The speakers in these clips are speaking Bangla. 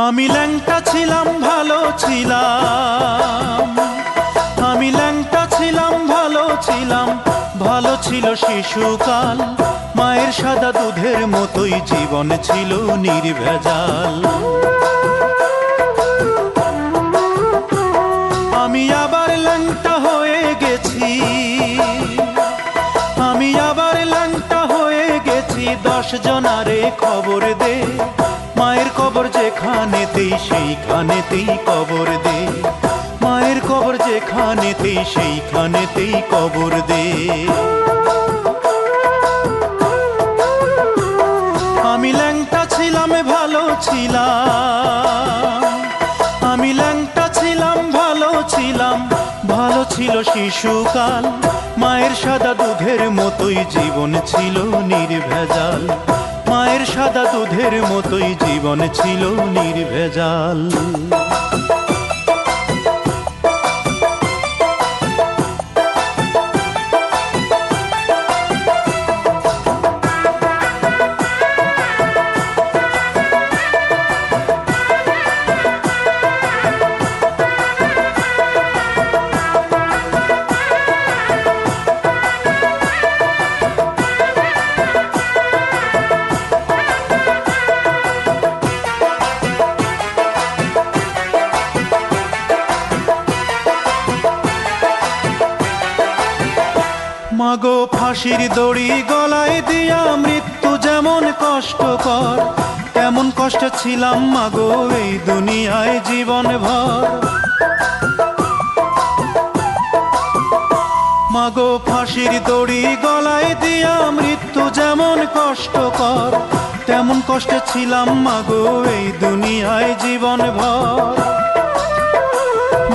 আমি ল্যাংটা ছিলাম ভালো ছিলাম, আমি ল্যাংটা ছিলাম ভালো ছিলাম, ভালো ছিল শিশুকাল। মায়ের সাদা দুধের মতোই জীবন ছিল নির্ভেজাল। আমি আবার ল্যাংটা হয়ে গেছি, আমি আবার ল্যাংটা হয়ে গেছি। 10 জনারে খবর দে, মায়ের কবর যেখানেতেই সেইখানেতেই কবর দে, মায়ের কবর যেখানেতেই সেইখানেতেই কবর দে। আমি ল্যাংটা ছিলাম ভালো ছিলাম, আমি ল্যাংটা ছিলাম ভালো ছিলাম, ভালো ছিল শিশুকাল। মায়ের সাদা দুধের মতোই জীবন ছিল নির্ভেজাল, মায়ের সাদা দুধের মতোই জীবন ছিল নির্ভেজাল। মাগো ফাঁসির দড়ি গলায় দিয়া মৃত্যু যেমন কষ্টকর, তেমন কষ্ট ছিলাম মাগো এই দুনিয়ায় জীবন ভর। মাগো ফাঁসির দড়ি গলায় দিয়া মৃত্যু যেমন কষ্টকর, তেমন কষ্ট ছিলাম মাগো এই দুনিয়ায় জীবন ভর।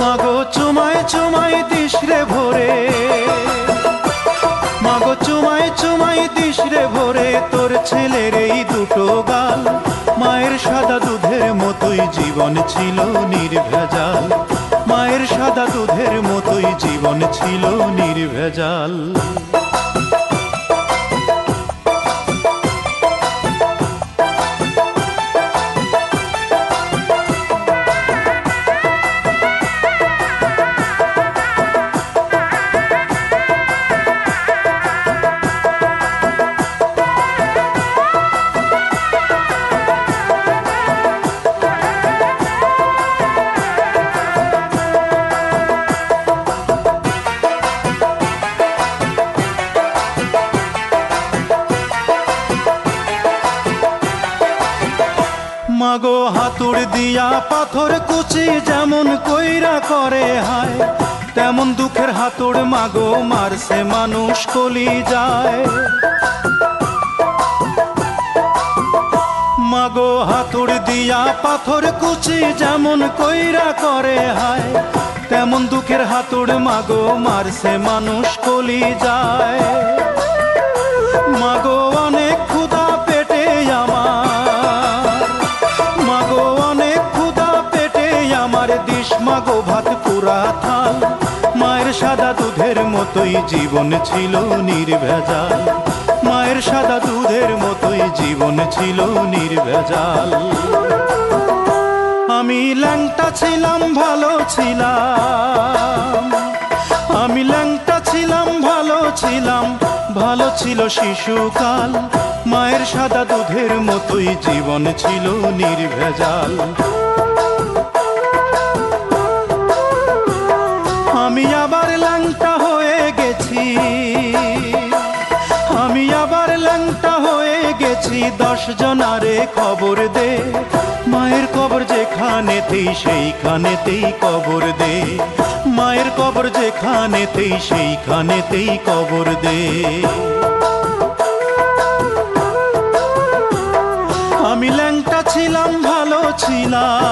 মাগো চুমায় চুমায় দিশরে ভরে, মাগো চুমায় চুমায় দিশরে ভরে তোর ছেলের এই দুটো গাল। মায়ের সাদা দুধের মতোই জীবন ছিল নির্ভেজাল, মায়ের সাদা দুধের মতোই জীবন ছিল নির্ভেজাল। মাগো হাতুড় দিয়া পাথর কুচি যেমন কইরা করে হায়, তেমন দুঃখের হাতুড় মাগো মারছে মানুষ কলি যায়। মাগো হাতুড় দিয়া পাথর কুচি যেমন কইরা করে হায়, তেমন দুঃখের হাতুড় মাগো মারছে মানুষ কলি যায়। মাগো অনেক ক্ষুধা পেটে আমার, মাগো অনেক ক্ষুধা পেটে আমার, দিস মাগো ভাত পুরা থাল। মায়ের সাদা দুধের মতোই জীবন ছিল নির্ভেজাল, মায়ের সাদা দুধের মতোই জীবন ছিল নির্ভেজাল। আমি ল্যাংটা ছিলাম ভালো ছিলাম, আমি ল্যাংটা ছিলাম ভালো ছিলাম, ভালো ছিল শিশুকাল। মায়ের সাদা দুধের মতোই জীবন ছিল নির্ভেজাল। আমি আবার ল্যাংটা হয়ে গেছি, আমি আবার ল্যাংটা হয়ে গেছি। 10 জনারে খবর দে, মায়ের কবর যেখানেতেই সেইখানেতেই কবর দে, মায়ের কবর যেখানেতেই সেইখানেতেই কবর দে। আমি ল্যাংটা ছিলাম ভালো ছিলাম,